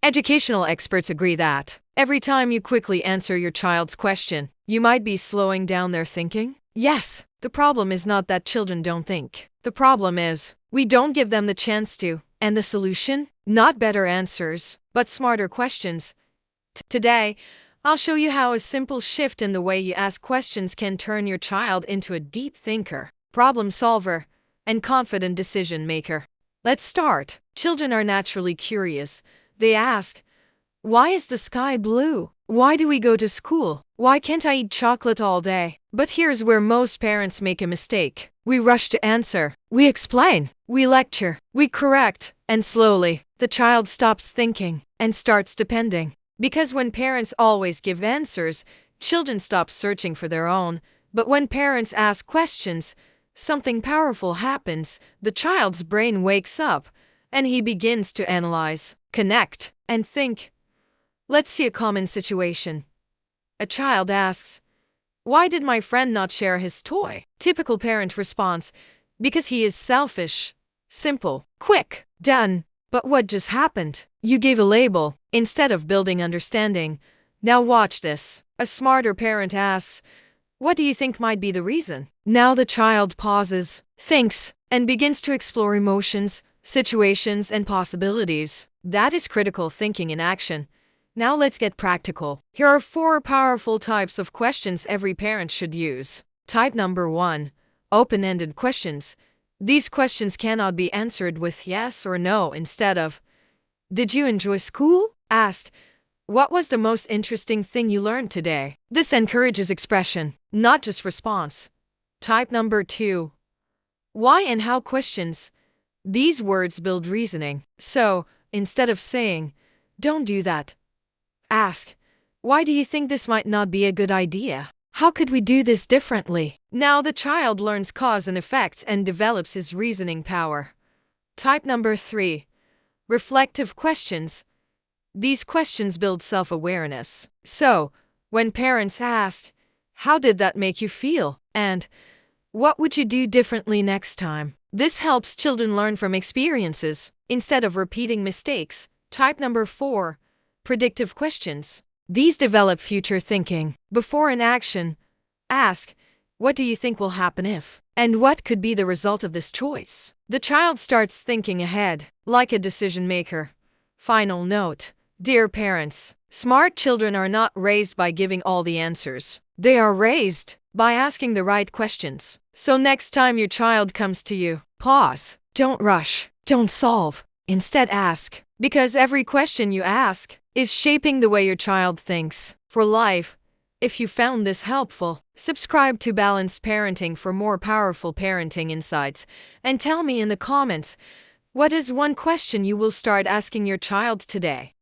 Educational experts agree that every time you quickly answer your child's question, you might be slowing down their thinking. Yes, the problem is not that children don't think. The problem is we don't give them the chance to. And the solution? Not better answers, but smarter questions. Today, I'll show you how a simple shift in the way you ask questions can turn your child into a deep thinker, problem solver, and confident decision maker. Let's start. Children are naturally curious. They ask, why is the sky blue? Why do we go to school? Why can't I eat chocolate all day? But here's where most parents make a mistake. We rush to answer. We explain. We lecture. We correct. And slowly, the child stops thinking and starts depending. Because when parents always give answers, children stop searching for their own. But when parents ask questions, something powerful happens. The child's brain wakes up, and he begins to analyze, connect, and think. Let's see a common situation. A child asks, why did my friend not share his toy? Typical parent response, because he is selfish. Simple, quick, done. But what just happened? You gave a label instead of building understanding. Now watch this. A smarter parent asks, what do you think might be the reason? Now the child pauses, thinks, and begins to explore emotions, situations, and possibilities. That is critical thinking in action. Now let's get practical. Here are 4 powerful types of questions every parent should use. Type number 1, open-ended questions. These questions cannot be answered with yes or no. Instead of, did you enjoy school? Ask, what was the most interesting thing you learned today? This encourages expression, not just response. Type number 2, why and how questions. These words build reasoning. So, instead of saying, don't do that, ask, why do you think this might not be a good idea? How could we do this differently? Now the child learns cause and effect and develops his reasoning power. Type number 3, reflective questions. These questions build self-awareness. So, when parents ask, how did that make you feel? And, what would you do differently next time? This helps children learn from experiences instead of repeating mistakes. Type number 4, predictive questions. These develop future thinking. Before an action, ask, what do you think will happen if? And what could be the result of this choice? The child starts thinking ahead, like a decision maker. Final note. Dear parents, smart children are not raised by giving all the answers. They are raised by asking the right questions. So next time your child comes to you, pause. Don't rush. Don't solve. Instead ask. Because every question you ask is shaping the way your child thinks for life. If you found this helpful, subscribe to Balanced Parenting for more powerful parenting insights. And tell me in the comments, what is one question you will start asking your child today?